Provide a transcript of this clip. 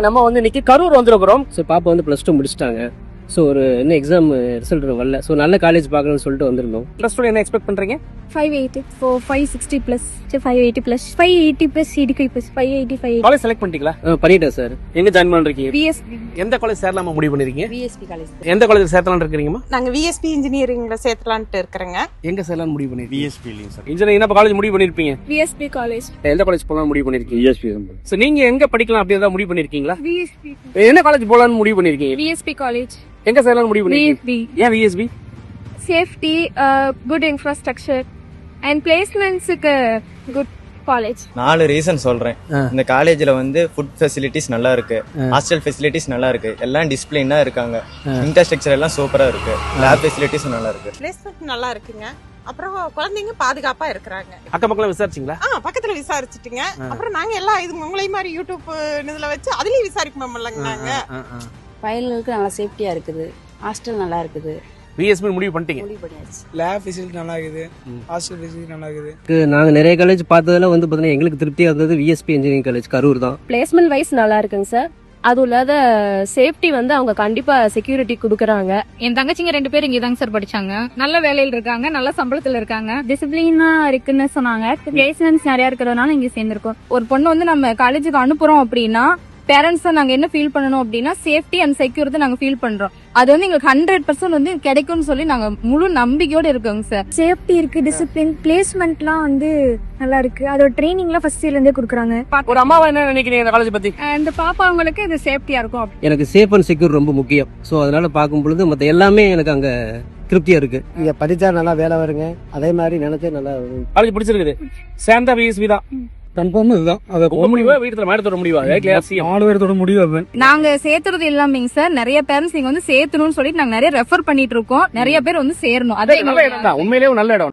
நம்ம வந்து இன்னைக்கு கரூர் வந்திருக்கிறோம். ஸோ பாப்பா வந்து +2 முடிச்சிட்டாங்க. ஸோ ஒரு இன்னும் எக்ஸாம் ரிசல்ட் வரல. ஸோ நல்ல காலேஜ் பார்க்கணும்னு சொல்லிட்டு வந்திருந்தோம். +2 என்ன எக்ஸ்பெக்ட் பண்றீங்க? 580 for 560 plus 580 plus 580 plus 85 plus 580 580 college select பண்ணிட்டீங்களா? பண்ணிட்டேன் சார். எங்க ஜாயின் பண்றீங்க? VSP எந்த காலேஜ் சேரலாமா முடிவு பண்ணிருக்கீங்க? VSP college. எந்த காலேஜ் சேர்த்தலாம்னு இருக்கீங்கம்மா? நாங்க VSP இன்ஜினியரிங்ல சேர்த்தலாம்னு இருக்கிறேங்க. எங்க சேரலாம்னு முடிவு பண்ணிருக்கீங்க? VSP இல்லைங்க சார். இன்ஜினியரிங் என்ன காலேஜ் முடிவு பண்ணிருப்பீங்க? VSP college எந்த காலேஜ் போகலாம்னு முடிவு பண்ணிருக்கீங்க? VSP தான். ஸோ நீங்க எங்க படிக்கலாம் அப்படின்றத முடிவு பண்ணிருக்கீங்களா? VSP என்ன காலேஜ் போகலாம்னு முடிவு பண்ணிருக்கீங்க? VSP college எங்க சேரலாம்னு முடிவு பண்ணிருக்கீங்க? VSP ஏன் VSB? safety good infrastructure and placements good college. 4 reason சொல்றேன். இந்த காலேஜ்ல வந்து ஃபுட் ஃபெசிலிட்டிஸ் நல்லா இருக்கு, ஹாஸ்டல் ஃபெசிலிட்டிஸ் நல்லா இருக்கு, எல்லாம் டிசிப்ளினா இருக்காங்க, இன்ஃப்ராஸ்ட்ரக்சர் எல்லாம் சூப்பரா இருக்கு, லேப் ஃபெசிலிட்டிஸ் நல்லா இருக்கு, பிளேஸ்மெண்ட் நல்லா இருக்குங்க. அப்புறம் குழந்தைங்க பாதுகாப்பா இருக்கிறாங்க. அக்கம் பக்கம் விசாரிச்சிங்களா? பக்கத்துல விசாரிச்சுட்டுங்க. அப்புறம் நாங்க எல்லாம் இது உங்களை மாதிரி யூடியூப் இதுல வச்சு அதுலயும் விசாரிப்போம்லங்க நாங்க. பயல்களுக்கு நல்லா சேஃப்டியா இருக்குது, ஹாஸ்டல் நல்லா இருக்குது, VSB முடிவு பண்ணிட்டீங்க? முடிவு பண்ணியாச்சு. லேப் ஃபெசிலிட்டி நல்லா இருக்குது, ஹாஸ்டல் ஃபெசிலிட்டி நல்லா இருக்குது. நாங்க நிறைய காலேஜ் பார்த்ததுல வந்து பாத்தீங்கன்னா எங்களுக்கு திருப்தியா இருந்தது VSP இன்ஜினியரிங் காலேஜ் கரூர் தான். பிளேஸ்மெண்ட் வைஸ் நல்லா இருக்குங்க சார். அதுவும் இல்லாத சேஃப்டி வந்து அவங்க கண்டிப்பா செக்யூரிட்டி கொடுக்கறாங்க. என் தங்கச்சிங்க 2 பேர் இங்க தாங்க சார் படிச்சாங்க. நல்ல வேலையில இருக்காங்க, நல்ல சம்பளத்துல இருக்காங்க. டிசிப்ளினா இருக்குன்னு சொன்னாங்க. பிளேஸ்மெண்ட்ஸ் நிறைய இருக்கிறதுனால இங்க சேர்ந்திருக்கோம். ஒரு பொண்ணு வந்து நம்ம காலேஜுக்கு அனுப்புறோம் அப்படின்னா பேரண்ட்ஸா நாங்க என்ன ஃபீல் பண்ணணும் அப்படின்னா சேஃப்டி அண்ட் செக்யூரிட்டி நாங்க ஃபீல் பண்றோம். அது வந்து எங்களுக்கு 100% வந்து கிடைக்கும்னு சொல்லி நாங்க முழு நம்பிக்கையோட இருக்கோங்க சார். சேஃப்டி இருக்கு, டிசிப்ளின், பிளேஸ்மெண்ட்லாம் வந்து நல்லா இருக்கு. அதோட ட்ரைனிங்லாம் ஃபர்ஸ்ட் இயர்ல இருந்தே கொடுக்குறாங்க. ஒரு அம்மாவா என்ன நினைக்கிறீங்க இந்த காலேஜ் பத்தி? இந்த பாப்பா அவங்களுக்கு இது சேஃப்டியா இருக்கும். எனக்கு சேஃப் அண்ட் செக்யூர் ரொம்ப முக்கியம். ஸோ அதனால பார்க்கும் பொழுது மற்ற எல்லாமே எனக்கு அங்க திருப்தியா இருக்கு. இங்க படிச்சா நல்லா வேலை வருங்க, அதே மாதிரி நினைச்சே நல்லா காலேஜ் பிடிச்சிருக்குது. சேர்ந்தா VSB தான் கன்ஃபார்ம் இதுதான். அதை உங்க முடிவா வீட்டுல மேடத்தோட முடிவா? 4 பேர்த்தோட முடிவு. நாங்க சேர்த்துறது இல்லாமங்க சார். நிறைய பேரண்ட்ஸ் இங்க வந்து சேர்த்தணும்னு சொல்லிட்டு நாங்க நிறைய ரெஃபர் பண்ணிட்டு இருக்கோம். நிறைய பேர் வந்து சேரணும். அதே நல்ல இடம் தான், உண்மையிலேயே நல்ல இடம்.